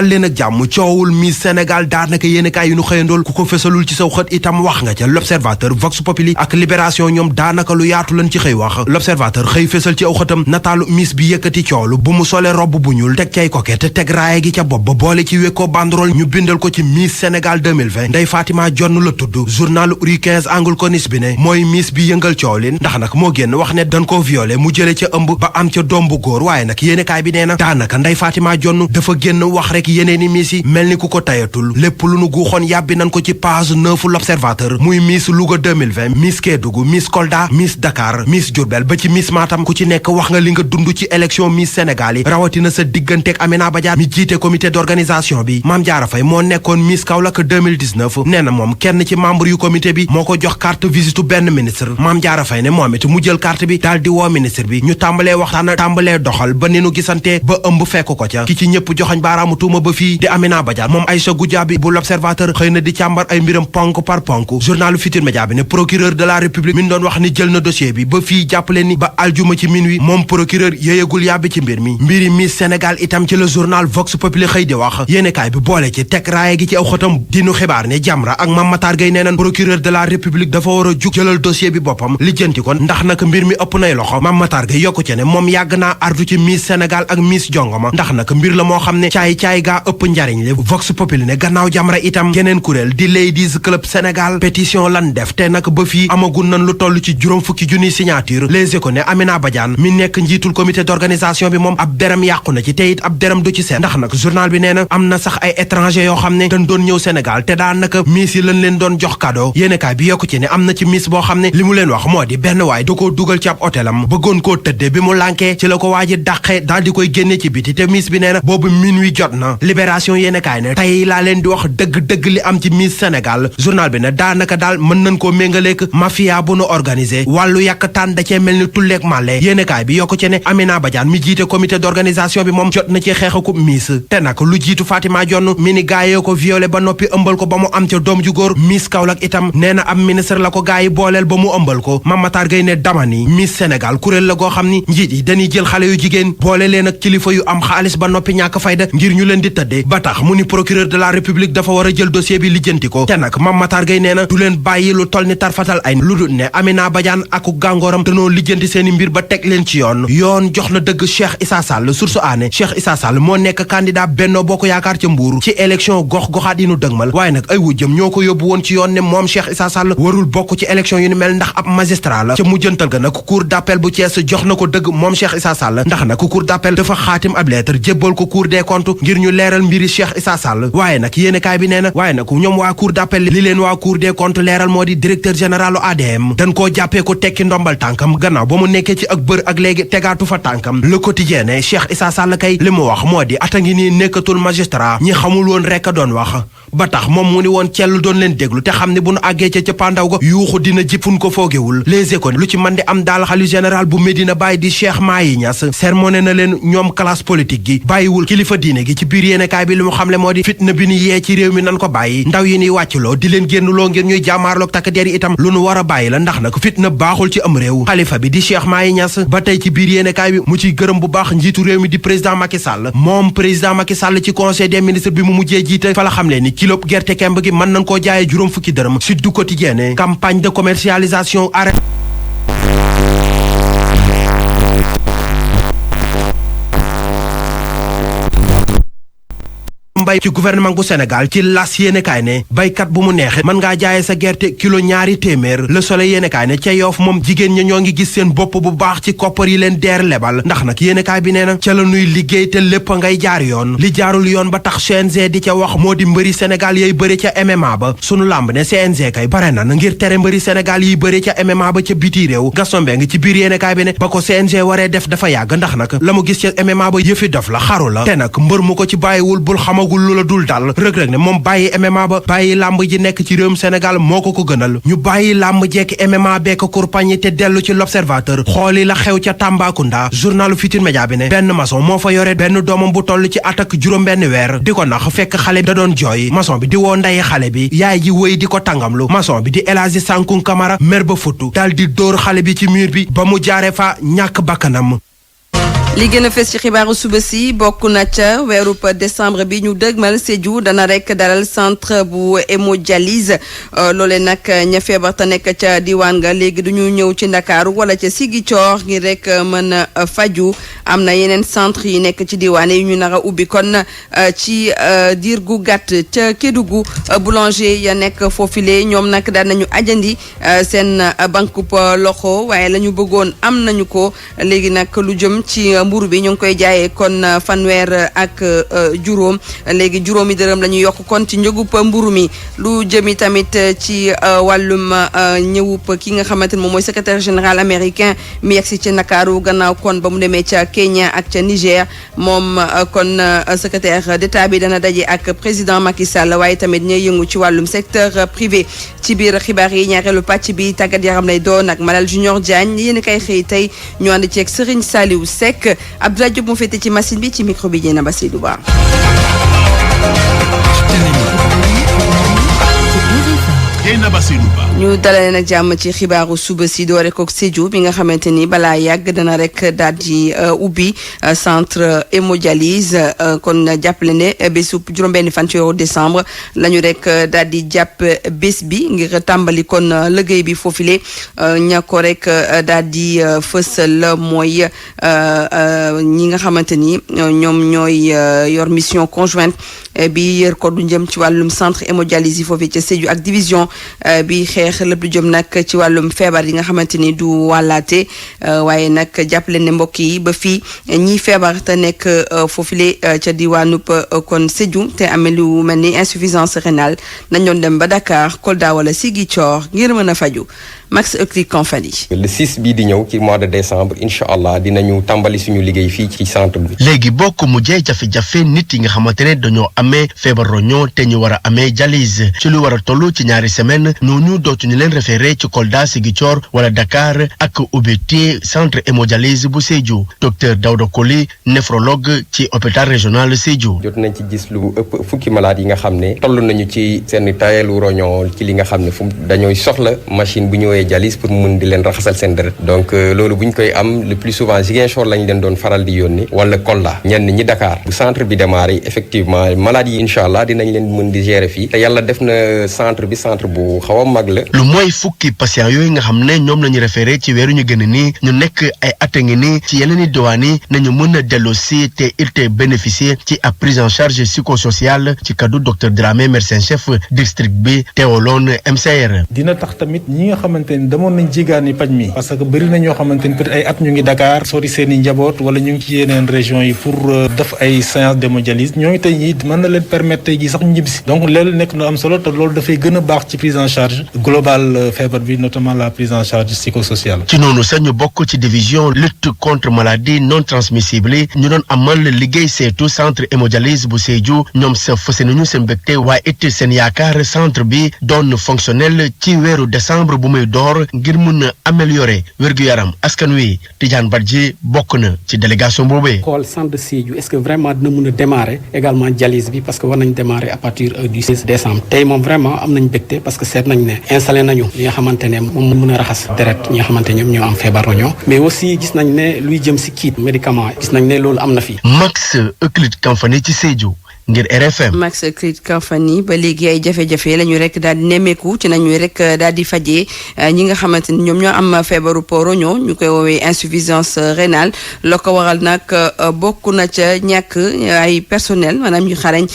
dal leen ak jàmm. coowul Miss Sénégal daanaka yéenekaay yu nu xëyandool ku ko fësalul ci saw xët itam wax nga ca. L'Observateur, Vox Populi ak Libération ñoom daanaka lu yaatu lañ ci xëy wax. L'Observateur xëy fësal ci aw xëtam nataalu Miss bi yëkkati coolu bu mu sole robb bu ñuul teg cay coquette teg raaya gi ca bopp ba boole ci wékkoo banderole ñu bindal ko ci Miss Sénégal 2020 Ndeye Fatima Jonn la tudd. journal Rue 15 angle corniche bi ne mooy Miss bi yëngal coow li ndax nag moo génn wax ne dañ ko violé mu jële ca ëmb ba am ca doom bu góor waaye nag yéenekaay bi nee na daanaka Ndeye Fatima Jonn dafa génn wax rek yeneeni Miss yi mel ni ku ko tayatul lépp lu nu guuxoon yàbbi nañ ko ci page 9 L'Observateur muy Miss Louga 2020 Miss Kédougou Miss Kolda Miss Dakar Miss Diourbel ba ci Miss Matam ku ci nekk wax nga li nga dund ci élection Miss Sénégal yi rawatina sa digganteeg Amina Badiane mi jiite comité d'organisation bi. Mame Diarra Faye moo nekkoon Miss Kaolack 2019 nee na moom kenn ci membre yu comité bi moo ko jox carte visite benn ministre. Mame Diarra Faye ne moom it mu jël carte bi daal di woo ministre bi ñu tàmbalee waxtaan tàmbalee doxal ba ni nu gisante ba ëmb fekk ko ca ki ci ñëpp joxañ baaraamu tuuma ba fii di Amina Badiane moom Aïcha Goudiaby bu L'Observateur xëy na di càmbar ay mbiram ponk par ponk. journalu Futurs Médias bi ne procureur de la République mi doon wax ni jël na dossier bi ba fii jàppale ni ba aljuma ci minuit moom procureur yéeyagul yàbbi ci mbir mi. mbiri Miss Sénégal itam ci le journal Vox Populi xëy di wax yéenekaay bi boole ci teg raaya gi ci aw xëtam dinu xibaar ne Jamra ak Mame Matar Gueye nee nañ procureur de la République dafa war a jug jëlal dossier bi boppam lijjanti ko ndax nag mbir mi ëpp nay loxo. Mame Matar Gueye yokku ci ne moom yàgg naa artu ci Miss Sénégal ak Miss Jongoma ndax nag mbir la moo xam ne caay gaa ëpp njariñ li. Vox Populi ne gannaaw Jamra itam geneen kuréel di Ladies Club Sénégal pétition lan def te nag ba fii amagun nañ lu toll ci juróom fukki junniy signature. Les Échos ne Amina Badiane mi nekk njiitul comité d'organisation bi moom ab deram yàqu na ci te it ab deram du ci seet ndax nag journal bi nee na am na sax ay étranger yoo xam ne dañ doon ñëw Sénégal te daan naka Miss yi lañ leen doon jox cadeau. yéenekaay bi yokku ci ne am na ci Miss boo xam ne li mu leen wax moo di benn waay da koo dugal ci ab hôtelam bëggoon koo tëdde bi mu lànkee ci la ko waaji dàqee daal di koy génne ci biti te Miss bi nee na boobu minuit jot na. Libération yéenekaay ne tey laa leen di wax dëgg-dëgg li am ci Miss Sénégal. journal bi ne daanaka daal mën nañ koo méngaleek mafia bu nu organisé wàllu yàq taan da cee mel ni tulleeg màlle. yéenekaay bi yokku ci ne Amina Badiane mi jiite comité d'organisation bi moom jot na ci xeexaku Miss te nag lu jiitu Fatima Jonn mi ni gaayee ko violé ba noppi ëmbal ko ba mu am ca doom ju góor. Miss Kaolack itam nee na am ministre la ko gaa yi booleel ba mu ëmbal ko. Mame Matar Gueye ne dama ni Miss Sénégal kuréel la goo xam ni njiit yi dañuy jël xale yu jigéen boole leen ak kilifa yu am xaalis ba noppi ñàkk fayda ngir ñu leen di tëddee ba tax mu ni procureur de la République dafa war a jël dossier bi lijjanti ko te nag Mame Matar Gueye nee na du leen bàyyi lu toll ni tarfatal ay lu dul ne Amina Badiane aku gàngooram danoo lijjanti seeni mbir ba teg leen ci yoon jox na dëgg Cheikh Issa Sall source aané Cheikh Issa Sall moo nekk candidat Benno Bokk Yaakaar ca Mbuur ci élection gox-goxaat yi nu dëgmal waaye nag ay wujjëm ñoo ko yóbbu woon ci yoon ne moom Cheikh Issa Sall warul bokk ci élection yu ni mel ndax ab magistrat la ca mujjantal ga nag cour d'appel bu Thiès jox na ko dëgg moom Cheikh Issa Sall ndax nag cour d'appel dafa xaatim ab lettre jébbal ko cour des comptes ngir ñu leeral mbiri Cheikh Issa Sall waaye nag yéenekaay bi nee na waaye nag ñoom waa cour d'appel li leen waa cour des comptes leeral moo di directeur général ADM dañ koo jàppee ko tekki ndombal tànkam gannaaw ba mu nekkee ci ak bër ak léegi tegaatu fa tànkam. Le Quotidien ne Cheikh Issa Sall kay li mu wax moo di ata ngi nii nekkatul magistrat ñi xamul woon rekk a doon wax ba tax moom mu ni woon cellu doon leen déglu te xam ne bu nu àggee ca pandaw ga yuuxu dina jëfun ko foogewul. Les Échos lu ci man di am daal xalifa général bu Medina Baye di Cheikh Mahi Niass sermoné na leen ñoom classe politique gi bàyyiwul kilifa diine gi ci biir yéenekaay bi li mu xamle moo di fitna bi ni yee ci réew mi nan ko bàyyi ndaw yi ni wàcculoo di leen génnuloo ngir ñuy jàmmaarloog takk der yi itam lu nu war a bàyyi la ndax nag fitna baaxul ci am réew. xalifa bi di Cheikh Mahi Niass ba tey ci biir yéenekaay bi mu ciy gërëm bu baax njiitu réew mi di président Macky Sall moom président Macky Sall ci conseil des ministres bi mu mujjee jiite fa la xamle ni kilo gerte kemb gi mën nañ koo jaayee juróom fukki dërëm. Sud du Quotidien campagne de commercialisation arrêt mbay ci gouvernement gu Sénégal ci las yéenekaay ne baykat bu mu neexe mën ngaa jaaye sa gerte kilo ñaari téeméer. Le Soleil yéenekaay ne ca Yoff moom jigéen ña ñoo ngi gis seen bopp bu baax ci koppar yi leen deer lebal ndax nag yéenekaay bi nee na ca la nuy liggéey te lépp ngay jaar yoon li jaarul yoon ba tax CNG di ca wax moo di mbëri Sénégal yay bëri ca MMA ba sunu làmb ne CNG kay bare na ngir tere mbëri Sénégal yiy bëri ca MMA ba ca biti réew. Gaston Mbengue ci biir yéenekaay bi ne ba ko CNG waree def dafa yàgg ndax nag la mu gis ca MMA ba yëfi dof la xaru la te nag mbër mu ko ci bàyyiwul bul xamagul lu la dul dal. Reug ne moom bàyyi MMA ba bàyyi làmb ji nekk ci réewum Sénégal moo ko gënal ñu bàyyi làmb jekki MMA bekk kurpañi te dellu ci L'Observateur xooli la xew ca Tambacounda. journalu Futurs Médias bi ne benn maçon moo fa yore benn doomam bu toll ci at ak juróom benn weer di ko nax fekk xale bi da doon jooy maçon bi di woo ndeyi xale bi yaay ji wëy di ko tàngamlu maçon bi di El Hadji Sankoun Camara mer ba futtu dal di dóor xale bi ci mur bi ba mu jaare fa ñàkk bakkanam. li gën a fës ci xibaaru suba si bokk na ca weeru décembre bi ñu dëgmal Sédhiou dana rek dalal centre bu hémodialyse loole nag ña feebar te nekk ca diwaan nga léegi du ñu ñëw ci Ndakaaru wala ca Ziguinchor ngir rek mën a faju am na yeneen centre yi nekk ci diwaan yi ñu nar a ubbi kon ci diir gu gàtt ca Kédougou boulanger ya nekk foofile ñoom nag daan nañu ajandi seen bankub loxo waaye la ñu bëggoon am nañu ko léegi nag lu jëm ci mburu bi ñu ngi koy jaayee kon fanweer ak juróom léegi juróomi dërëm la ñu yokk kon ci njëgub mburu mi lu jëmi tamit ci wàllum ñëwub ki nga xamante ne moom mooy secrétaire général américain mi yegsi ci Ndakaaru gannaaw kon ba mu demee ca Kenya ak ca Niger moom kon secrétaire d'état bi dana daje ak président Macky Sall waaye tamit ñooy yëngu ci wàllum secteur privé ci biir xibaar yi ñaareelu pàcc bi tàggat yaram lay doon ak Malal Junior Diagne yéen kay xëy tey ñu ànd ci ak Serigne Saliou Seck Abdoulaye Diop mu féete ci machine bi ci micro bi Diena Basidou Ba. ñu dalale nag jàmm ci xibaaru suba si doore kook Sédhiou bi nga xamante ni balaa yàgg dana rek daal di ubbi centre hémodialyse kon jàppale ne bésu juróom-benni fan ci weeru décembre la ñu rek daal di jàpp bés bi ngir tàmbali kon liggéey bi foofile ña ko rek daal di fësal mooy ñi nga xamante ni ñoom ñooy yor mission conjointe bi yër ko du jëm ci wàllum centre hémodialyse yi foofu ca Sédhiou ak division bi xeex lépp lu jëm nag ci wàllum feebar yi nga xamante ni du wàllaate waaye nag jàppale ne mbokk yi ba fii ñiy feebar te nekk foofule ca diwaanub kon Sédhiou te amee lu mel ni insuffisance rénale nañ doon dem ba Dakar Kolda wala Ziguinchor ngir mën a faju Max Euclid Compagnie. le 6 bii di ñëw ci mois de décembre incha allah dinañu tàmbali suñu liggéey fii ci centre bi. léegi bokk mujjee jafe-jafe nit yi nga xamante ne dañoo amee feebar roño te ñu war a amee dialyse ci lu war a toll ci ñaari semaine ñooñu dootuñu leen référé ci Kolda Ziguinchor wala Dakar ak ubbite centre hémodialyse bu Sédhiou docteur Daouda Koli néphrologue ci hôpital régional Sédhiou. jot nañ ci gis lu ëpp fukki malade yi nga xam ne toll nañu ci seen tayeelu roño ci li nga xam ne fu dañooy soxla machine bu ñëwee dialyse pour mun di leen raxasal seen deret donc loolu bu ñu koy am le plus souvent Ziguinchor lañ leen doon faral di yónni wala Kolda ñenn ñi Dakar bu centre bi démarré effectivement malade yi incha allah dinañ leen mën di gérer fii te yàlla def na centre bi centre bu xaw a mag la. lu mooy fukki patient yooyu nga xam ne ñoom lañu référé ci weeru ñu gën a nii ñu nekk ay at a ngi nii ci yeneen i diwaan yi nañu mën a dellu si te il te bénéficier ci ab prise en charge psychosociale ci kaddu docteur Dramé médecin chef district bi teewaloon MCR. dina tax tamit ñi nga xamante ni demoon nañ jigaani paj mi parce que bëri na ñoo xamante ni peut-être ay at ñu ngi Dakar sori seen i njaboot wala ñu ngi ci yeneen régions yi pour def ay séance d'hémodialyse ñooñu tey jii mën na leen permettre tey jii sax ñu ñibbisi donc loolu nekk lu am solo te loolu dafay gën a baax ci prise en charge globale feebar bi notamment la prise en charge psychosociale. ci noonu sax ñu bokk ci division lutte contre maladie non transmissible yi ñu doon amal liggéey seetu centre hémodialyse bu Sédhiou ñoom sa fëse nañu seen mbégte waaye it seen yaakaar centre bi doon fonctionnel ci weeru décembre bu muy door ngir mun a améliorer wér-gu-yaram askan wi Tidiane Badji bokk na ci délégation boobee. xool centre de Sédhiou est-ce que vraiment dina mun a démarrer également dialyse bi parce que war nañ démarrer à partir du 6 décembre tey moom vraiment am nañ mbégte parce que seet nañ ne installé nañu li nga xamante ne moom mën a raxas deret ñi nga xamante ñoom ñoo am feebar roño mais aussi gis nañ ne luy jëm si kit médicament gis nañ ne loolu am na fi. Max Euclid Compagnie ci Sédhiou ngir RFM. Max Euclid Compagnie ba léegi ay jafe-jafe la ñu rek daal di nemmeeku ci nañu rek daal di fajee ñi nga xamante ni ñoom ñoo am feebaru roño ñu koy woowee insuffisance rénale la ko waral nag bokk na ca ñàkk ay personnel maanaam ñu xarañ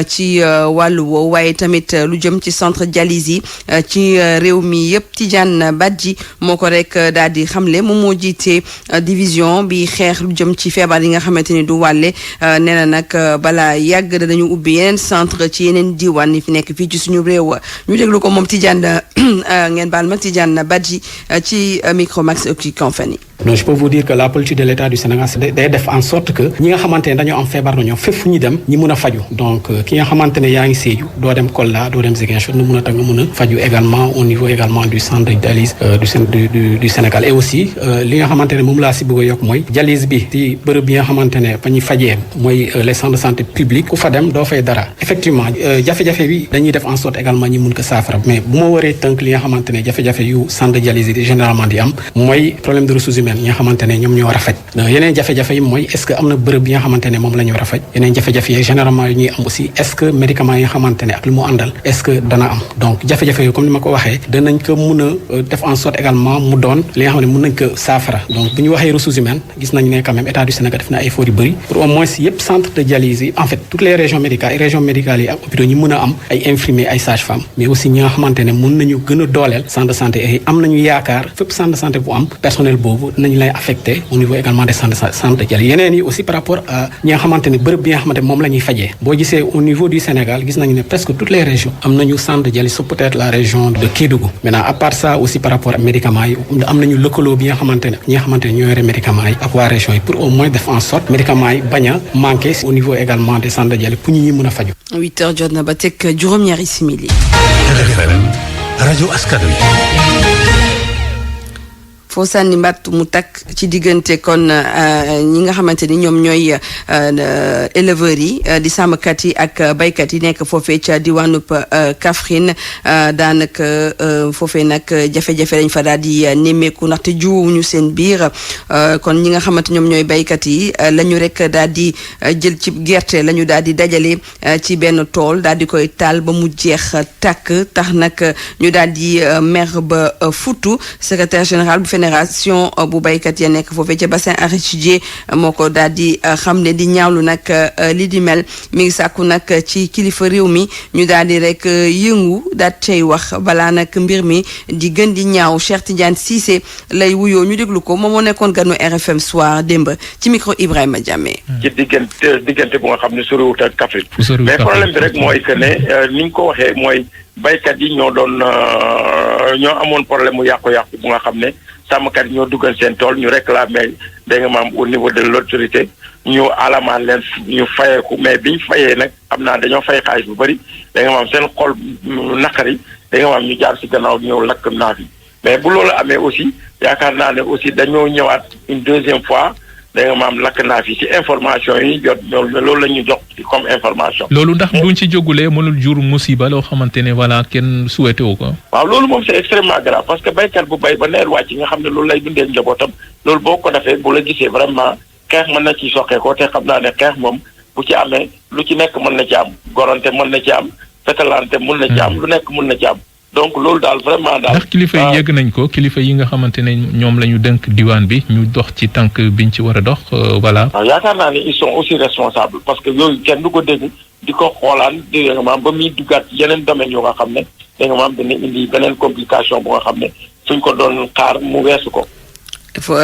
ci wàllu woowu waaye tamit lu jëm ci centre dialyse yi ci réew mi yëpp Tidiane Badji moo ko rek daal di xamle moom moo jiite division bi xeex lu jëm ci feebar yi nga xamante ni du wàlle nee na nag balaa yàgg dañu ubbi yeneen centre ci yeneen diwaan yi fi nekk fii ci suñu réew ñu déglu ko moom Tidiane ngeen baal ma Tidiane Badji ci micro Max Euclid Compagnie. donc je peux vous dire que la politique de l'État du Sénégal c'est day def en sorte que ñi nga xamante ne dañoo am feebar roño fépp fu ñu dem ñi mun a faju donc ki nga xamante ne yaa ngi Sédhiou doo dem Kolda doo dem Ziguinchor nu mun a tax nga mun a faju également au niveau également du centre de dialyse du Sénégal et aussi li nga xamante ne moom laa si bëgg a yokk mooy dialyse bi ci bërëb bi nga xamante ne ba ñuy fajee mooy les centres de santé publics ku fa dem doo fay dara effectivement jafe-jafe bi dañuy def en sorte également ñi mun ko saafara mais bu ma waree tënk li nga xamante ne jafe-jafe yu centre de dialyse yi généralement di am mooy problème de ressources humaines ressources humaines yi nga xamante ne ñoom ñoo war a faj yeneen jafe-jafe yi mooy est-ce que am na bërëb yi nga xamante ne moom la ñu war a faj yeneen jafe-jafe yi généralement yi ñuy am aussi est-ce que médicaments yi nga xamante ne ak lu mu àndal est-ce que dana am donc jafe-jafe yi comme ni ma ko waxee danañ ko mun a def en sorte également mu doon li nga xam ne mun nañ ko saafara donc bu ñu waxee ressources humaines gis nañ ne quand même état du Sénégal def na ay efforts yu bëri pour au moins yëpp centre de dialyse yi en fait toutes les régions médicales yi ak hôpitaux ñi mën a am ay infirmiers ay sages-femmes mais aussi ñi nga xamante ne mun nañu gën a dooleel centre de santé yi am nañu yaakaar fépp centre de santé bu am personnel boobu nañu lay affecté au niveau également des centres de dialyse yeneen yi aussi par rapport à ñi nga xamante ne bërëb bi nga xamante ne moom la ñuy fajee boo gisee au niveau du Sénégal gis nañu ne presque toutes les régions am nañu centre de dialyse sauf peut-être la région de Kédougou maintenant à part ça aussi par rapport ak médicaments yi am nañu lëkkaloo bi nga xamante ne ñi nga xamante ne ñoo yore médicaments yi ak waa région yi pour au moins def en sorte médicaments yi bañ a manqué au niveau également des centres de dialyse pour ñi mën a faju 8h jot na ba teg juróom-ñaari simili. RFM rajo askan wi. foo sànni mbatt mu takk ci diggante kon ñi nga xamante ni ñoom ñooy éleveurs yi di sàmmkat yi ak baykat yi nekk foofee ca diwaanub Kaffrine daanaka foofee nag jafe-jafe lañ fa daal di nemmeeku ndaxte juwuñu seen biir kon ñi nga xamante ñoom ñooy baykat yi la ñu rek daal di jël ci gerte la ñu daal di dajale ci benn tool daal di koy taal ba mu jeex tàkk tax nag ñu daal di mer ba futu secrétaire général bu fédération bu baykat ya nekk foofee ca bassin arachidier moo ko daal di xam ne di ñaawlu nag li di mel mi ngi sàkku nag ci kilifa réew mi ñu daal di rek yëngu daal cay wax balaa nag mbir mi di gën di ñaaw. Cheikh Tidiane Cissé lay wuyoo ñu déglu ko moom moo nekkoon ganu RFM soir démb ci micro Ibrahima Diamé. ci diggante bu nga xam ne soriwut ak Kaffrine mais problème bi rek mooy que ne ni ñu ko waxee mooy baykat yi ñoo amoon problème mu yàqu-yàqu bu nga xam ne sàmmkat yi ñoo duggal seen tool ñu réclamer da nga maam au niveau de l'autorité ñu alamaan leen ñu fayeeku mais biñ fayee nag xam naa dañoo fay xaalis bu bëri da nga maam seen xol naqari da nga maam ñu jaar si gannaaw ñëw lakk naaf yi mais bu loolu amee aussi yaakaar naa ne aussi dañoo ñëwaat une deuxième fois da nga maam lakk naa fi ci information yi jot loolu la ñu jox comme information. loolu ndax buñ ci jógulee mënul jur musiba loo xamante ne voilà kenn souhaité wu ko. waaw loolu moom c'est extrêmement grave parce que baykat bu bay ba neer wàcc nga xam ne loolu lay dundee njabootam loolu boo ko defee bu la gisee vraiment xeex mën na ci soqee ko te xam naa ne xeex moom bu ci amee lu ci nekk mën na ci am gorante mën na ci am fetalante mën na ci am lu nekk mën na ci am. donc loolu daal vraiment daal. ndax kilifa yi yegg nañ ko kilifa yi nga xamante ne ñoom la ñu dënk diwaan bi ñu dox ci tànk biñ ci war a dox voilà. waaw yaakaar naa ne ils sont aussi responsables parce que yooyu kenn du ko dégg di ko xoolaan dégg nga maam ba muy duggaat yeneen domaines yoo nga xam ne dégg nga maam dana indi beneen complication bu nga xam ne fuñ ko doon xaar mu weesu ko.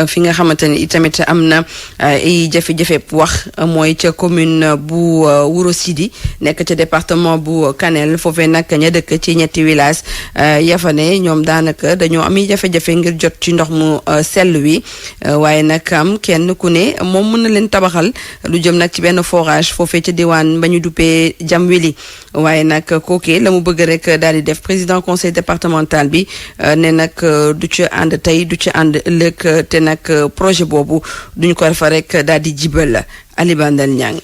fi nga xamante ni itamit am na ay jafe-jafe wax mooy ca commune bu Wuro Sidi nekk ca département bu Kanel foofee nag ña dëkk ci ñetti village yafane ñoom daanaka dañoo am jafe-jafe ngir jot ci ndox mu sell wi waaye nag am kenn ku ne moom mën na leen tabaxal lu jëm nag ci benn forage foofee ca diwaan ba ñu duppee Jamweli waaye nag kookee la mu bëgg rek daal di def président conseil départemental bi ne nag du ci ànd tey du ci ànd ëllëg te nag projet boobu duñu ko defa rek daal di jibal Ali Bandel Niang.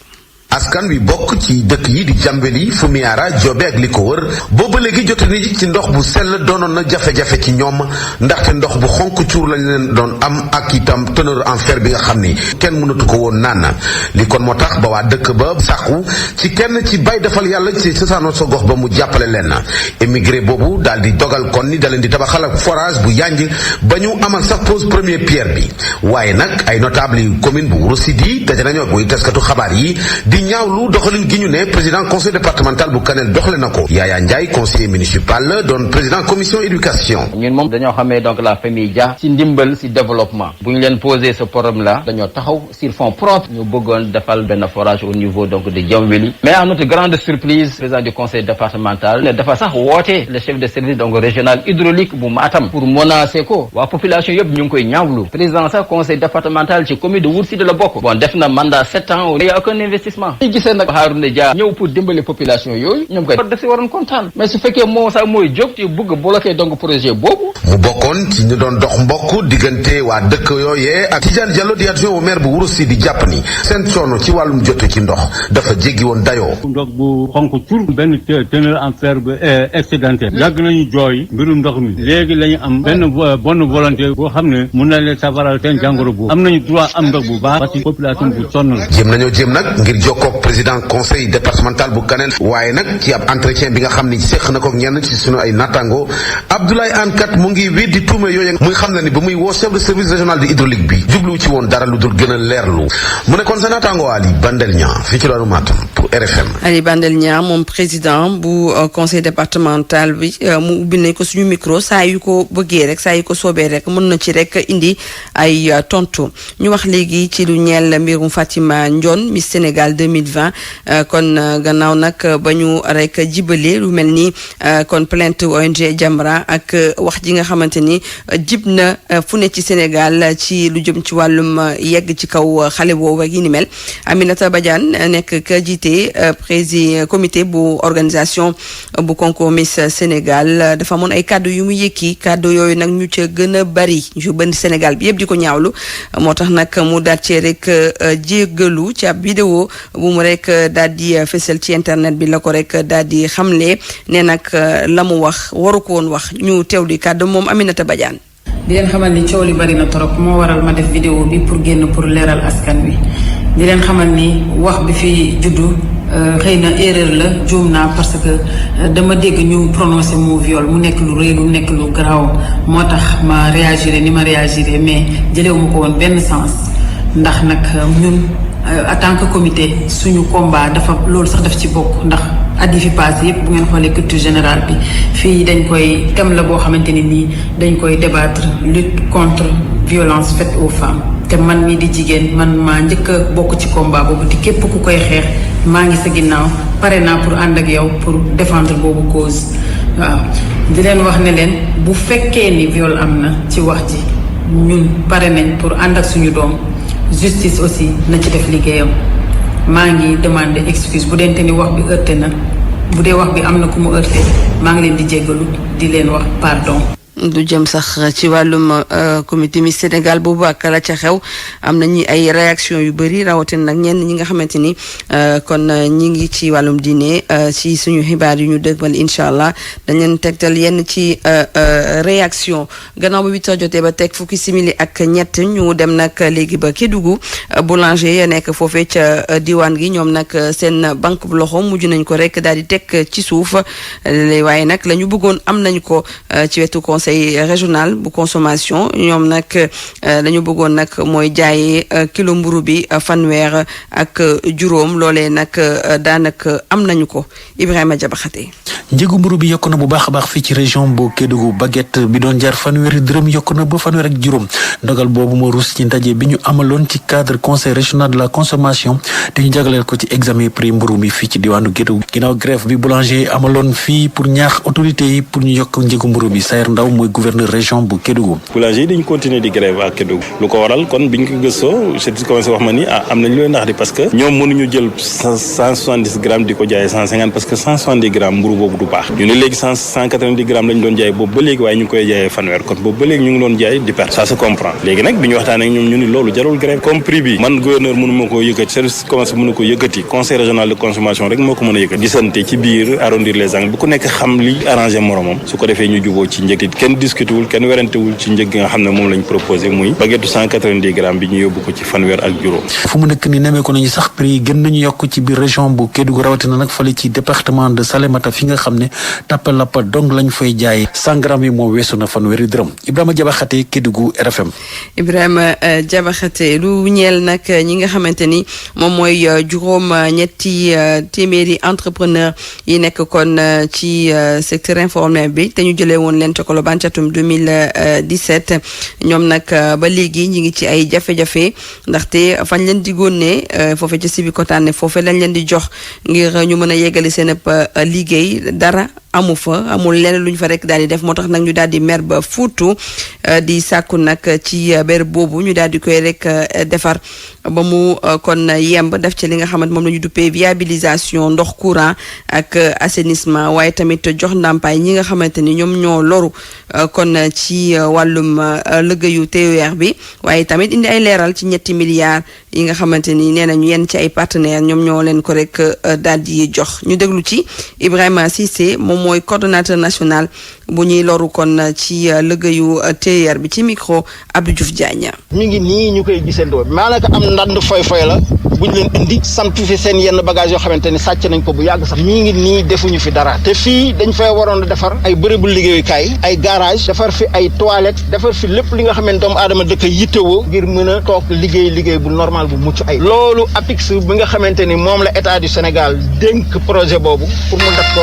askan wi bokk ci dëkk yi di Jambeli Fumiara Jobe ak li ko wër booba léegi jote ni ci ndox bu sell doonoon na jafe-jafe ci ñoom ndaxte ndox bu xonk cuur lañ leen doon am ak itam teneur en fer bi nga xam ni kenn mënatu ko woon naan li kon moo tax ba waa dëkk ba sàqu ci kenn ci bay defal yàlla ci sasaanoo sa gox ba mu jàppale leen émigré boobu daal di dogal kon ni da leen di tabaxal ak forage bu yanj ba ñu amal sax pose première pierre bi waaye nag ay notable yu commune bu Wuro Sidi daje nañoo ak buy taskatu xabaar yi di ñaawlu doxalin gi ñu ne président conseil départemental bu Kanel doxale na ko Yaya Ndiaye conseiller municipal doon président commission éducation. ñun moom dañoo xamee donc la famille Dia ci ndimbal ci développement bu ñu leen posé ce problème là dañoo taxaw sur fonds propres ñu bëggoon defal benn forage au niveau donc de Jamweli mais à notre grande surprise président du conseil départemental ne dafa sax woote le chef de service donc régional hydraulique bu Matam pour menacer ko waa population yëpp ñu ngi koy ñaawlu président sax conseil départemental ci commune de Wuro Sidi la bokk bon def na mandat 7 ans il y a aucun investissement développement. ñu gisee nag Harouna Dia ñëw pour dimbali population yooyu ñoom koy da si waroon kontaan mais su fekkee moo sax mooy jóg ci bëgg bloqué donc projet boobu. mu bokkoon ci ñu doon dox mbokk diggante waa dëkk yooyee ak Tidiane Diallo di adjoint au maire bu Ourossogui di jàpp ni seen coono ci wàllum jote ci ndox dafa jéggi woon dayoo. ndox bu xonk tur benn teneur en fer bu excédentaire yàgg nañu jooy mbirum ndox mi léegi lañu am benn bonne volonté boo xam ne mun na leen safaral seen jàngoro boobu am nañu droit am ndox bu baax parce que population bu sonn la. jéem nag ngir jokkoog président conseil départemental bu Kanel waaye nag ci ab entretien bi nga xam ni séq na ko ñenn ci sunu ay naataango Abdoulaye Anne kat mu ngi weddi tuuma yooyu muy xam ne ni ba muy woo chef de service régional de hydraulique bi jublu ci woon dara lu dul gën a leerlu mu nekkoon sa naataango Ali Bandel Niang fii ci loolu Matam pour RFM. Ali Bandel Niang moom président bu conseil départemental bi mu ubbil nañ ko suñu micro saa yu ko bëggee rek saa yu ko soobee rek mën na ci rek indi ay tontu ñu wax léegi ci lu ñeel mbirum Fatima Ndione Miss Sénégal 2020 kon gannaaw nag ba ñu rek jibale lu mel ni kon plainte ONG Jamra ak wax ji nga xamante ni jib na fu ne ci Sénégal ci lu jëm ci wàllum yegg ci kaw xale boobu ak yi ni mel Aminata Badiane nekk ka jiite comité bu organisation bu concours Miss Sénégal dafa amoon ay kàddu yu mu yëkki kàddu yooyu nag ñu ca gën a bari yu bënd Sénégal bi yëpp di ko ñaawlu moo tax nag mu daal cee rek jéggalu ci ab vidéo bu mu rek daal di fësal ci internet bi la ko rek daal di xamle ne nag la mu wax waru ko woon wax ñu teew di kàddu moom Aminata Badiane. di leen xamal ni coow li bari na trop moo waral ma def vidéo bi pour génn pour leeral askan wi di leen xamal ni wax bi fi juddu xëy na erreur la juum naa parce que dama dégg ñu prononcé mot viol mu nekk lu rëy lu nekk lu garaaw moo tax ma réagiré ni ma réagiré mais jëlewu ma ko woon benn sens ndax nag ñun en tant que comité suñu combat dafa loolu sax daf ci bokk ndax at yi fi passé yëpp bu ngeen xoolee culture générale bi fii dañ koy thème la boo xamante ni nii dañ koy débattre lutte contre violence faite aux femmes te man mii di jigéen man maa njëkk a bokk ci combat boobu te képp ku koy xeex maa ngi sa ginnaaw pare naa pour ànd ak yow pour défendre boobu cause waaw di leen wax ne leen bu fekkee ni viol am na ci wax ji ñun pare nañ pour ànd ak suñu doom justice aussi na ci def liggéeyam maa ngi demander excuse bu dente ni wax bi heurté na bu dee wax bi am na ku mu heurté maa ngi leen di jéggalu di leen wax pardon. du jëm sax ci wàllum comité Miss Sénégal boobu ak la ca xew am na ñi ay réaction yu bëri rawatina nag ñenn ñi nga xamante ni kon ñi ngi ci wàllum diine ci suñu xibaar yu ñu dëgmal incha allah dañ leen tegtal yenn ci réaction gannaaw ba 8h jotee ba teg fukki simili ak ñett ñu dem nag léegi ba Kédougou boulanger ya nekk foofee ca diwaan gi ñoom nag seen banque bu loxo mujj nañ ko rek daal di teg ci suuf waaye nag la ñu bëggoon am nañ ko ci wetu conseil régional bu consommation ñoom nag dañu bëggoon nag mooy jaayee kilo mburu bi fanweer ak juróom loolee nag daanaka am nañu ko Ibrahima Jabaxate. njëgu mburu bi yokk na bu baax a baax fii ci région bu Kédougou baguette bi doon jar fanweeri dërëm yokk na ba fanweer ak juróom ndogal boobu moo ruus ci ndaje bi ñu amaloon ci cadre conseil régional de la consommation te ñu jagleel ko ci examen prix mburu mi fii ci diwaanu Kédougou ginnaaw grève bi boulanger amaloon fii pour ñaax autorités yi pour ñu yokk njëgu mburu bi Sayer Ndaw mooy gouverneur région bu Kédougou. boulanger yi dañu continuer di grève ak Kédougou lu ko waral kon biñ ko gëstoo je commencé wax ma ni am nañ lu ndax di parce que ñoom mënuñu jël 170 grammes di ko jaayee 150 parce que 170 grammes mburu boobu du baax ñu ne léegi 190 grammes lañ doon jaay boobu ba léegi waaye ñu ngi koy jaayee fanweer kon boobu ba léegi ñu ngi doon jaay di perte ça se comprend léegi nag bi ñu waxtaanee ak ñoom ñu ni loolu jarul grève comme prix bi man gouverneur mënu ma koo yëkkati service commerce mënu ko yëkkati conseil régional de consommation rek moo ko mën a yëkkati gisante ci biir arrondir les angles bu ko nekk xam li arrangé moromam su ko defee ñu juboo ci njëg kenn discutéwul kenn werantewul ci njëg gi nga xam ne moom lañ proposé muy baguette 190 grammes bi ñu yóbbu ko ci fanweer ak juróom. fu mu nekk ni nemee ko nañu sax prix yi gën nañu yokk ci biir région bu Kédougou rawatina nag fale ci département de Salémata fi nga xam ne tappalappa dong lañ fay jaay 100 grammes yi moom weesu na fanweeri dërëm Ibrahima Jabaxate Kédougou RFM. Ibrahima Jabaxate lu ñeel nag ñi nga xamante ni moom mooy juróom ñetti téeméeri entrepreneur yi nekk kon ci secteur informel bi te ñu jëlee woon leen ca Colobane ca atum 2017 ñoom nag ba léegi ñi ngi ci ay jafe-jafe ndaxte fañ leen digoon ne foofe ca Sébikotane ne foofe lañ leen di jox ngir ñu mën a yeggali seen liggéey dara amu fa amul leneen lu ñu fa rek daal di def moo tax nag ñu daal di mer ba fuutu di sàkku nag ci béréb boobu ñu daal di koy rek defar ba mu kon yemb def ci li nga xamante moom la ñu duppee viabilisation ndox courant ak assainissement waaye tamit jox ndàmpaay ñi nga xamante ni ñoom ñoo loru kon ci wàllum liggéeyu TER bi waaye tamit indi ay leeral ci 3 milliards yi nga xamante ni nee nañu yenn ci ay partenaires ñoom ñoo leen ko rek daal di jox ñu déglu ci Ibrahima Cissé moom mooy coordonnateur national bu ñuy loru kon ci liggéeyu TER bi ci micro Abdou Diouf Diagne. mi ngi nii ñu koy gisandoo maanaam am ndand foy la buñ leen indi samp fi seen yenn bagage yoo xamante ni sàcc nañ ko bu yàgg sax mi ngi nii defuñu fi dara te fii dañ fay waroon a defar ay bërëbu liggéeyukaay ay garage defar fi ay toilettes defar fi lépp li nga xamante doomu aadama dëkk yittewoo ngir mën a toog liggéey bu normal bu mucc ay loolu APIX bi nga xamante ni moom la état du Sénégal dénk projet boobu pour mu def ko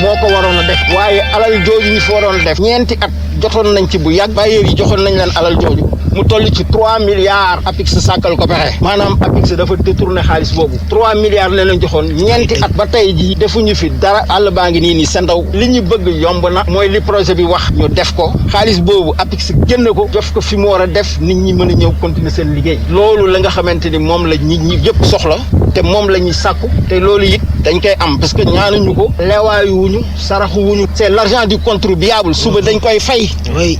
moo ko waroon a def waaye alal jooju ñu fi waroon a def 4 at jotoon nañ ci bu yàgg bailleurs yi joxoon nañ leen alal jooju mu toll ci 3 milliards APIX sàkkal ko pexe maanaam APIX dafa détourné xaalis boobu 3 milliards la leen joxoon 4 at ba tey jii defuñu fi dara àll baa ngi nii sa ndaw li ñu bëgg yomb na mooy li projet bi wax ñu def ko xaalis boobu APIX génn ko def ko fi mu war a def nit ñi mën a ñëw continuer seen liggéey loolu la nga xamante ni moom la nit ñi yëpp soxla te moom la ñuy sàkku te loolu it dañ koy am parce que ñaanuñu ko leewaayuwuñu saraxuwuñu c'est l'argent du contribuable suba dañ koy fay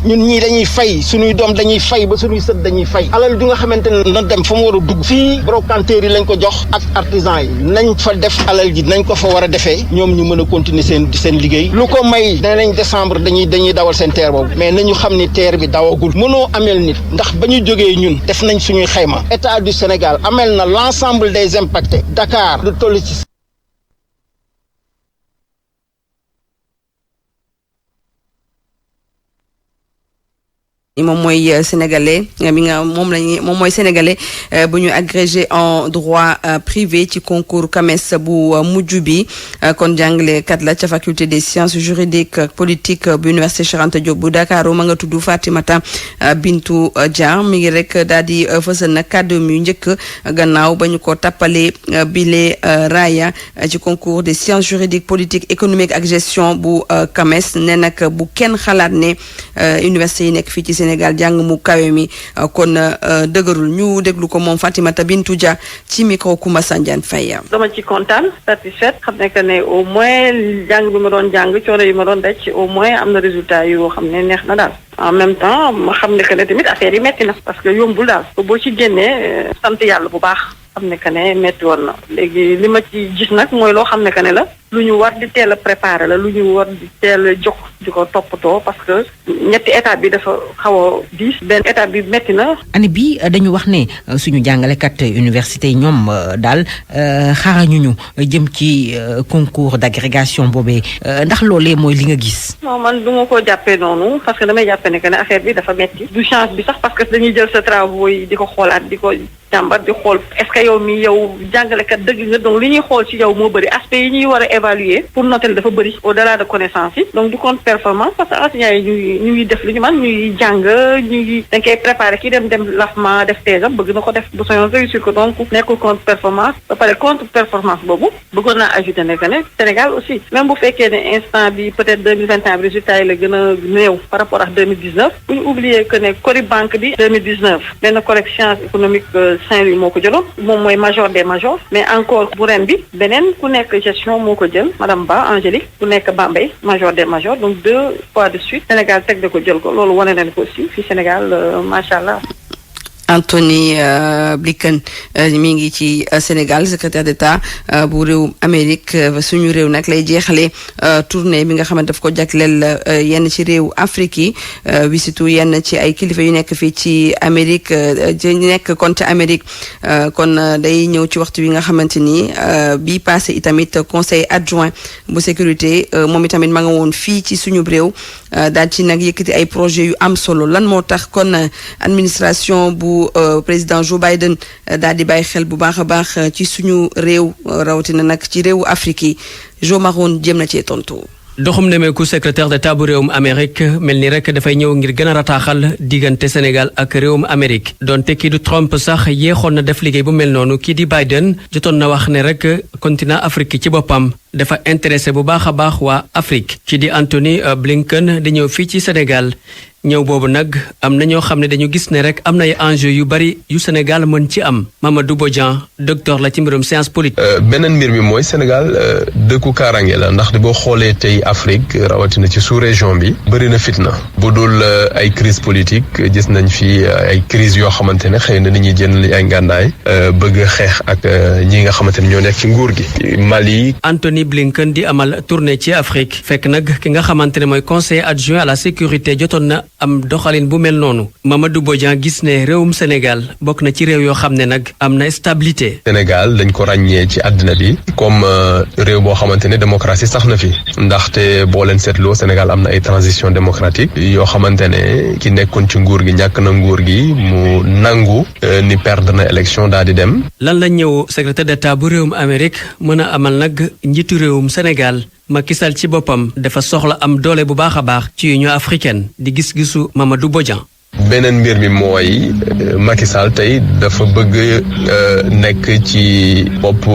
ñun ñii dañuy fay suñuy doom dañuy fay ba suñuy sët dañuy fay alal du nga xamante ne na dem fa mu war a dugg fii brocanteurs yi lañ ko jox ak artisans yi nañ fa def alal ji nañ ko fa war a defee ñoom ñu mën a continuer seen liggéey lu ko may danañ décembre dañuy dawal seen TER boobu mais nañu xam ni TER bi dawagul mënoo ameel nit ndax ba ñu jógee ñun def nañ suñuy xayma état du Sénégal amel na l'ensemble des impactés Dakar lu toll ci moom mooy sénégalais moom mooy sénégalais bu ñu agrégé en droit privé ci concours CAMES bu mujj bi kon jàngalekat la ca faculté des sciences juridiques politiques bu université Cheikh Anta Diop bu Dakar ma nga tudd Fatimata Bintou Dia mi ngi rek daal di fësal nag kàddu yu njëkk gannaaw ba ñu ko tappalee bile raaya ci concours des sciences juridiques politiques économiques ak gestion bu CAMES ne nag bu kenn xalaat ne université yi nekk fii ci Sénégal jàng mu kawe mi kon dëgërul ñu déglu ko moom Fatimata Bintou Dia ci micro Koumba Sandiane Faye. dama ci kontaan satisfaite xam ne que ne au moins jàng bi ma doon jàng coono yi ma doon daj au moins am na résultat yoo xam ne neex na daal. en même temps ma xam ne que ne tamit affaire yi metti na parce que yombul daal boo ci génnee sant yàlla bu baax xam ne que ne metti woon na léegi li ma ci gis nag mooy loo xam ne que ne la lu ñu war di teel a préparer la lu ñu war di teel a jox di ko toppatoo parce que ñetti étape bi dafa xaw a diis benn étape bi metti na. année bi dañu wax ne suñu jàngalekat université yi ñoom daal xarañuñu jëm ci concours d'agrégation boobee ndax loolee mooy li nga gis. non man du ma ko jàppee noonu parce que damay jàppe ne que ne affaire bi dafa metti du chance bi sax parce que dañuy jël sa travaux yi di ko xoolaat di ko jàmbat di xool est-ce que yow mi yow jàngalekat dëgg nga donc li ñuy xool ci yow moo bëri aspect yi ñuy war a évaluer pour noter dafa bëri au-delà de connaissance yi donc du compte performance parce que enseignants yi ñu ngi def lu ñu man ñuy jàng ñu ngi dañ koy préparer kii dem LAFMA def thèsam bëgg na ko def bu soñoon réussir ko donc nekkul contre performance ba pare contre performance boobu bëggoon naa ajouter ne que ne Sénégal aussi même bu fekkee ne instant bi peut-être 2021 bi résultat yi la gën a néew par rapport ak 2019 bu ñu oublier que ne Coribanque bi 2019 benn collègue sciences économiques Saint-Louis moo ko jëloon moom mooy major des majors mais encore bu ren bi beneen ku nekk gestion moo ko jël madame Ba Angélique ku nekk Bambey major des majors donc 2 fois de suite Sénégal teg da ko jël ko loolu wane nañ ko aussi fii Sénégal macha allah. Anthony Blinken mi ngi ci Sénégal secrétaire d'État bu réew Amérique suñu réew nag lay jeexale tournée bi nga xamante daf ko jagleel yenn ci réew Afrique yi wisitu yenn ci ay kilifa yu nekk fii ci Amérique nekk kon ci Amérique kon day ñëw ci waxtu wi nga xamante ni bii passé itamit conseil adjoint bu sécurité moom itamit ma nga woon fii ci suñu réew daal ci nag yëkkati ay projet yu am solo lan moo tax kon administration bu président Joe Biden daal di bàyyi xel bu baax a baax ci suñu réew rawatina nag ci réewu Afrique yi Jo Maroon jéem na cee tontu. doxum nemeeku secrétaire d'État bu réewum Amérique mel ni rek dafay ñëw ngir gën a rataaxal diggante Sénégal ak réewum Amérique donte kii du Trump sax yéexoon na def liggéey bu mel noonu kii di Biden jotoon na wax ne rek continent Afrique ci boppam dafa intéressé bu baax a baax waa Afrique ci di Anthony Blinken di ñëw fii ci Sénégal ñëw boobu nag am na ñoo xam ne dañu gis ne rek am na ay enjeux yu bari yu Sénégal mën ci am Mamadou Bodian docteur la ci mbirum science politique. beneen mbir mi mooy Sénégal dëkku kaaraange la ndax boo xoolee tey Afrique rawatina ci sous-région bi bëri na fitna bu dul ay crise politique gis nañ fi ay crise yoo xamante ne xëy na nit ñi jënd ay ngàndaay bëgg xeex ak ñi nga xamante ne ñoo nekk ci nguur gi. Mali. Anthony Blinken di amal tournée ci Afrique fekk nag ki nga xamante ne mooy conseiller adjoint à la sécurité jotoon na am doxalin bu mel noonu Mamadou Bodian gis ne réewum Sénégal bokk na ci réew yoo xam ne nag am na stabilité. Sénégal dañ ko ràññee ci àddina bi comme réew boo xamante ne démocratie sax na fi ndaxte boo leen seetloo Sénégal am na ay transition démocratique yoo xamante ne ki nekkoon ci nguur gi ñàkk na nguur gi mu nangu ni perdre na élection daal di dem. lan la ñëw secrétaire d'État bu réewum Amérique mën a amal nag njiitu réewum Sénégal. Macky Sall ci boppam dafa soxla am doole bu baax a baax ci Union africaine di gis-gisu Mamadou Bodian. beneen mbir mi mooy Macky Sall tey dafa bëgg nekk ci bopp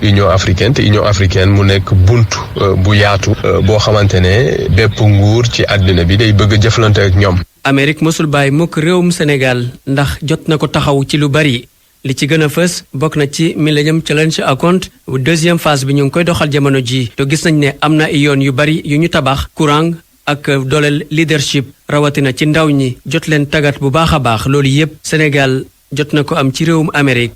Union africaine te Union africaine mu nekk buntu bu yaatu boo xamante ne bépp nguur ci àddina bi day bëgg jëflante ak ñoom. Amérique mosul bàyyi mukk réewum Sénégal ndax jot na ko taxaw ci lu bari. li ci gën a fës bokk na ci Millennium Challenge Account deuxième phase bi ñu ngi koy doxal jamono ji te gis nañ ne am na ay yoon yu bari yu ñu tabax courant ak dooleel leadership rawatina ci ndaw ñi jot leen tàggat bu baax a baax loolu yépp Sénégal jot na ko am ci réewum Amérique.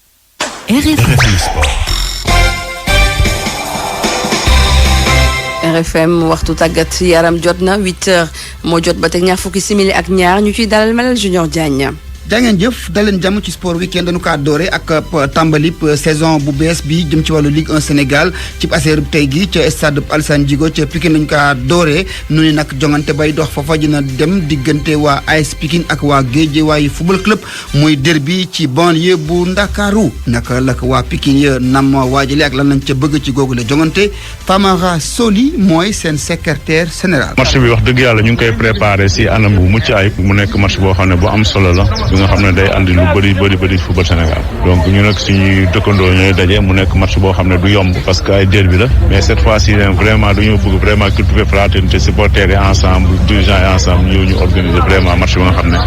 RFM waxtu tàggat yaram jot na 8h moo jot ba teg ñaar fukki simili ak ñaar ñu ciy dalal Malal Junior Diagne. jàngeen jëf daleen jàmm ci sport week-end dañu kaa doore ak tàmbalip saison bu bees bi jëm ci wàllu Ligue 1 Sénégal ci aseer tey gi ca stade Alassane Djigo ca Pikine lañu kaa dooree nu ni nag jongante bay dox foofa dina dem diggante waa AS Pikine ak waa Guédiawaye football club muy derby ci banlieue bu Ndakaaru naka la ko waa Pikine ya nam waajale ak lan lañ ca bëgg ci googu la jongante Famara Soli mooy seen secrétaire général. match bi wax dëgg yàlla ñu ngi koy préparé si anam bu mucc ayib mu nekk match boo xam ne bu am solo la. nga xam ne day andi lu bëri football Sénégal donc ñu nag suñuy dëkkandoo ñooy daje mu nekk match boo xam ne du yomb parce que ay derby la mais cette fois-ci vraiment dañoo bëgg vraiment cultiver fraternité supporters yi ensemble dirigeants yi ensemble ñu organiser vraiment match bi nga xam ne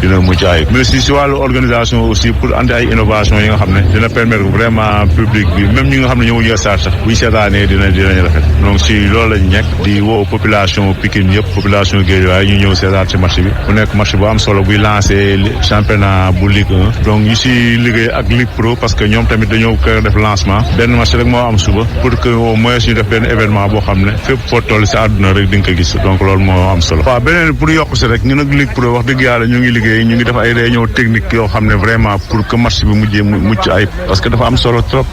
dina mucc ayib mais si wàllu organisation aussi pour andi ay innovation yi nga xam ne dina permettre vraiment public bi même ñi nga xam ne ñëwuñu stade sax buñ seetaanee dinañ rafet donc si loolu lañ nekk di woo population Pikine yëpp population Guédiawaye ñu ñëw seetaan ci match bi mu nekk match bu am solo buy lancer championnat bu Ligue 1 donc ñu si liggéey ak Ligue Pro parce que ñoom tamit dañoo ko def lancement benn match rek moo am suba pour que au moins ñu def benn événement boo xam ne fépp foo toll si àdduna rek di nga ko gis donc loolu moo am solo. waaw beneen pour yokk si rek ñun ak Ligue Pro wax dëgg yàlla ñu ngi liggéey ñu ngi def ay réunion technique yoo xam ne vraiment pour que match bi mujjee mucc ayib parce que dafa am solo trop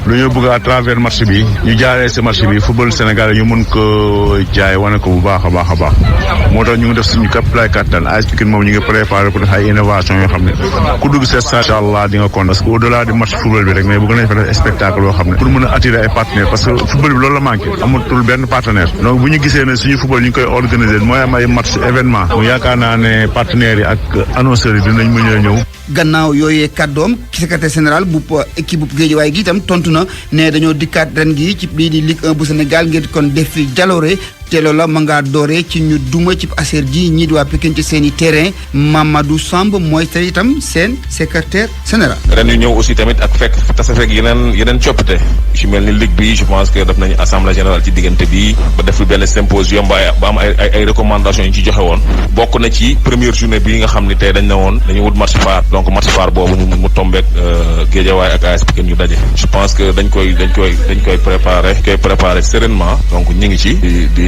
lu ñu bëgg à travers match bi ñu jaaree si match bi football Sénégal ñu mën ko jaay wane ko bu baax a baax moo tax ñu ngi def suñu kapitalaay kattan AS Pikine moom ñu ngi préparé pour def ay innovation yoo xam ne ku dugg sa stade incha allah di nga kontaan parce que au delà du match football bi rek mais bëgg nañ fa def spectacle yoo xam ne pour mën a attirer ay partenaires parce que football bi loolu la manqué amatul benn partenaire donc bu ñu gisee ne suñu football ñu ngi koy organiser mooy am ay match événement mu yaakaar naa ne partenaires yi ak annonceurs yi dinañ mën a ñëw. gannaaw yooyee kàddoom secrétaire général bu équipe bu Guédiawaye gi itam tontu na ne dañoo dikkaat ren gi ci lii di Ligue 1 bu Sénégal ngir kon def fi jaloore te loola ma ngaa dooree ci ñu duma ci aseer ji ñii di waa Pikine ci seen i terrain Mamadou Samb mooy te itam seen secrétaire général. ren yu ñëw aussi tamit ak tasa fekk yeneen coppite ci mel ni ligue bi je pense que def nañu assemblée générale ci diggante bi ba def benn symposium ba am ay recommandations yu ñu ci joxe woon bokk na ci première journée bi nga xam ni tey dañ ne woon dañu wut match phare donc match phare boobu mu tombeek Guédiawaye ak AS Pikine ñu daje je pense que dañ koy préparer sereinement donc ñu ngi ci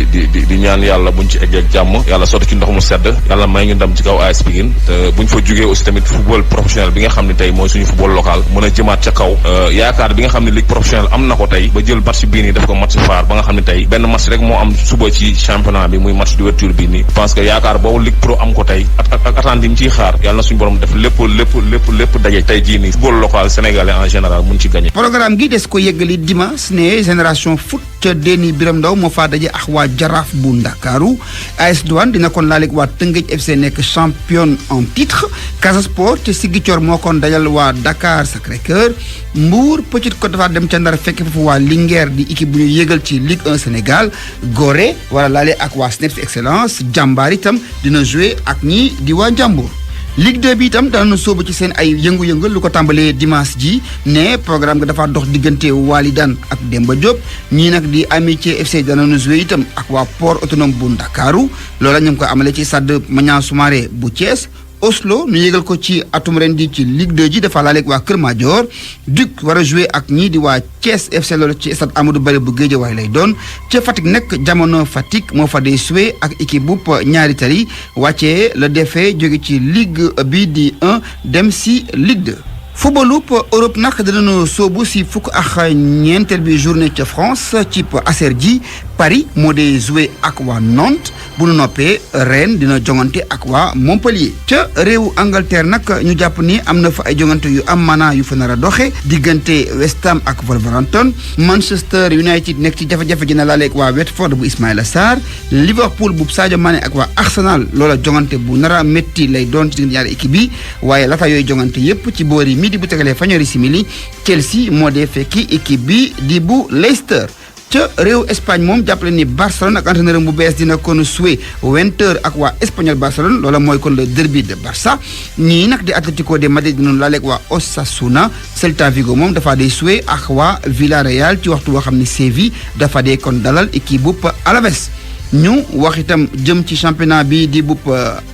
di ñaan yàlla buñ ci eggee ak jàmm yàlla sotti ci ndox mu sedd yàlla may ñu ndam ci kaw AS Pikine te buñ fa jugee aussi tamit football professionnel bi nga xam ne tey mooy suñu football local mën a jëmaat ca kaw yaakaar bi nga xam ne ligue professionnelle am na ko tey ba jël match bii nii def ko match phare ba nga xam ne tey benn match rek moo am suba ci championnat bi muy match d'ouverture bi nii je pense que yaakaar boobu ligue pro am ko tey ak attente yi mu ciy xaar yàlla na suñu borom def lépp lépp daje tey jii nii football local sénégalais en général mun ci gagné. programme gi des ko yeggali dimanche ne génération foot ca Déni Biram Ndaw moo faa daje ak waa Jaraaf bu Ndakaaru AS Douane dina kon laaleeg waa Tëngéej FC nekk championne en titre Casa Sport ca Ziguinchor moo kon dajal waa Dakar Sacré-Cœur Mbour Petite Côte dafa dem ca Ndar fekk foofu waa Linguère di équipe bu ñu yégal ci Ligue 1 Sénégal Gorée wala laale ak waa SNEPS Excellence Jàmbaar itam dina jouer ak ñi di waa Njàmbur Ligue 2 bi itam dana sóobu ci seen ay yëngu-yëngal lu ko tàmbalee dimanche ji ne programme ga dafa dox diggante Walidane ak Demba Diop ñii nag di Amitié FC dana nu jouer itam ak waa Port Autonome bu Ndakaaru loola ñu ngi koy amale ci stade Maniang Soumaré bu Thiès Oslo ñu yégal ko ci atum ren di ci Ligue 2 ji dafa laaleeg waa Kër Madior Duc war a jouer ak ñii di waa Thiès FC loolu ci stade Amadou Barry bu Guédiawaye lay doon ca Fatick nag Jamono Fatick moo fa dee jouer ak équipe bu Ñaari Tali wàccee la defee jóge ci Ligue bi di 1 dem si Ligue 2. footballu Europe nag danañu soobu si fukk ak ñeenteel bi journée ca France ci aser ji Paris moo dee joué ak waa Nantes bu nu noppee Rennes dina jongante ak waa Montpellier ca réewu Angleterre nag ñu jàpp ni am na fa ay jongante yu am maanaa yu fa nar a doxe diggante West Ham ak Wolverhampton Manchester United nekk ci jafe-jafe dina laaleeg waa Watford bu Ismaïla Sarr Liverpool bu Sadio Mané ak waa Arsenal loola jongante bu nar a métti lay doon ci ñaari équipe yi waaye laata yooyu jongante yépp ci boori midi bu tegalee fanweeri simili Chelsea moo dee fekki équipe bi di bu Leicester ca réew Espagne moom jàppale ni Barcelone ak entraîneur bu bees dina kon jouer 20h ak waa Espagnol Barcelone loola mooy kon le derby de Barça ñii nag di Atlético de Madrid dina laaleeg waa Osasuna Celta Vigo moom dafa dee jouer ak waa Villarreal ci waxtu boo xam ne Séville dafa dee kon dalal équipe bu Alaves ñu wax itam jëm ci championnat bi di bu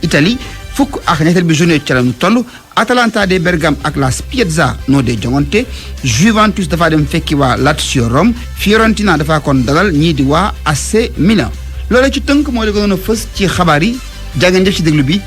Italie fukk ak ñetteel bi journée ca la ñu toll Atalanta de Bergame ak la Spiezia noo dee jongante Juventus dafa dem fekki waa Lazio Rome Fiorentina dafa kon dalal ñii di waa AC Milan loolee ci tënk moo di gënoon a fës ci xabaar yi jaa ngeen jëf ci déglu bi